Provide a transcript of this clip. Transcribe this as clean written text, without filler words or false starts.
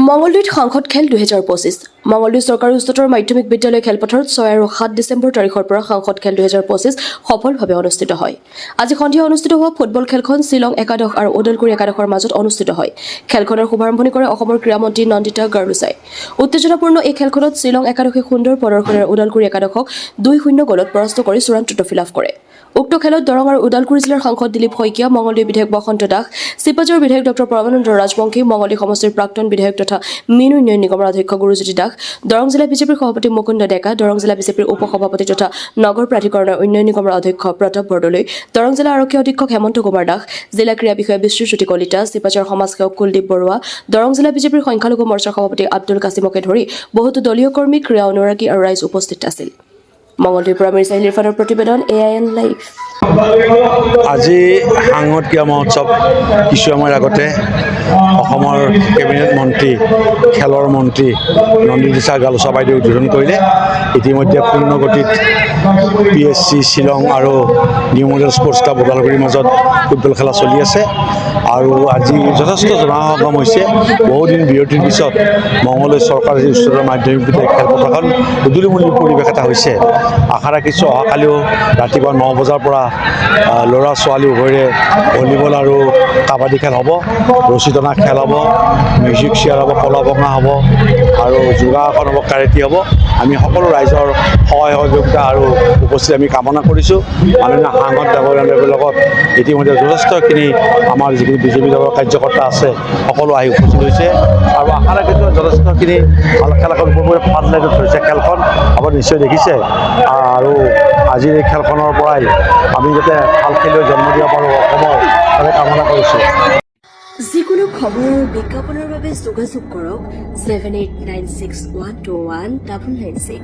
মঙলদৈত সাংসদ খেল 2025 মঙলদৈ চৰকাৰী উচ্চতৰ মাধ্যমিক বিদ্যালয় খেলপথাৰত 6 আৰু 7 ডিচেম্বৰ তাৰিখৰ পৰা সাংসদ খেল 2025 সফলভাৱে অনুষ্ঠিত হয়। আজি সন্ধিয়া অনুষ্ঠিত হোৱা ফুটবল খেলখন শ্বিলং একাদশ আৰু ওদালগুৰি একাদশৰ মাজত অনুষ্ঠিত হয়। খেলখনৰ শুভাৰম্ভণি কৰে অসমৰ ক্ৰীড়ামন্ত্ৰী নন্দিতা গাৰুচাই। উত্তেজনাপূৰ্ণ এই খেলখনত শ্বিলং একাদশে সুন্দৰ প্ৰদৰ্শনেৰে ওদালগুৰি একাদশক 2-0 গলত পৰাস্ত কৰি চূড়ান্ত ট্ৰফী লাভ কৰে। উক্ত খেলত দৰং আৰু ওদালগুৰি জিলাৰ সাংসদ দিলীপ শইকীয়া, মঙলদৈ বিধায়ক বসন্ত দাস, চিপাঝাৰ বিধায়ক ডক্টৰ পৰমানন্দ ৰাজবংশী, মঙলদৈ সমষ্টিৰ প্ৰাক্তন বিধায়ক তথা মিন উন্নয়ন নিগমৰ অধ্যক্ষ গুৰুজ্যোতি দাস, দৰং জিলা বিজেপিৰ সভাপতি মুকুন্দ ডেকা, দৰং জিলা বিজেপিৰ উপ সভাপতি তথা নগৰ প্ৰাধিকৰণৰ উন্নয়ন নিগমৰ অধ্যক্ষ প্ৰতাপ বৰদলৈ, দৰং জিলা আৰক্ষী অধীক্ষক হেমন্ত কুমাৰ দাস, জিলা ক্ৰীড়া বিষয়া বিশ্বজ্যোতি কলিতা, চিপাঝাৰ সমাজসেৱক কুলদীপ বৰুৱা, দৰং জিলা বিজেপিৰ সংখ্যালঘু মৰ্চাৰ সভাপতি আব্দুল কাছিমকে ধৰি বহুতো দলীয় কৰ্মী, ক্ৰীড়া অনুৰাগী আৰু ৰাইজ উপস্থিত আছিল। মঙলদৈৰ পৰা মিৰ্জাইল ইৰফানৰ প্ৰতিবেদন AIN লাইভ। আজি সাংসদ ক্ৰীড়া মহোৎসৱ কিছু সময়ৰ আগতে অসমৰ কেবিনেট মন্ত্ৰী, খেলৰ মন্ত্ৰী নন্দিতা গাৰুচা বাইদেৱে উদ্বোধন কৰিলে। ইতিমধ্যে পূৰ্ণগতিত PSC শ্বিলং আৰু নিউ মডেল স্পৰ্টছ ক্লাব ওদালগুৰিৰ মাজত ফুটবল খেলা চলি আছে আৰু আজি যথেষ্ট জনসমাগম হৈছে। বহুদিন বিৰতিৰ পিছত মঙলদৈ চৰকাৰী উচ্চতৰ মাধ্যমিক বিদ্যালয় খেলপথাৰখন উদুলিমুলিৰ পৰিৱেশ এটা হৈছে। আশা ৰাখিছোঁ অহাকালিও ৰাতিপুৱা 9 বজাৰ পৰা ল'ৰা ছোৱালী উভয়ৰে ভলীবল আৰু কাবাডী খেল হ'ব, ৰছী টনা খেল হ'ব, মিউজিক চেয়াৰ হ'ব, কলা ভঙা হ'ব আৰু যোগাসন হ'ব, কাৰাটে হ'ব। আমি সকলো ৰাইজৰ সহায় সহযোগিতা আৰু উপস্থিতি আমি কামনা কৰিছোঁ। মাননীয় সাংসদ ডাঙৰীয়াৰ লগত ইতিমধ্যে যথেষ্টখিনি আমাৰ যিখিনি বিজেপি দলৰ কাৰ্যকৰ্তা আছে সকলো আহি উপস্থিত হৈছে আৰু আশা ৰাখিছোঁ যথেষ্টখিনি ভাল খেলখন উপভোগ ফাট লাগি ধৰিছে। খেলখন আপুনি নিশ্চয় দেখিছে আৰু আজিৰ এই খেলখনৰ পৰাই আমি যাতে ভাল খেলুৱৈ জন্ম দিব পাৰোঁ অসমৰ, তাকে কামনা কৰিছোঁ। যিকোনো খবৰ আৰু বিজ্ঞাপনৰ বাবে যোগাযোগ কৰক 7896121996।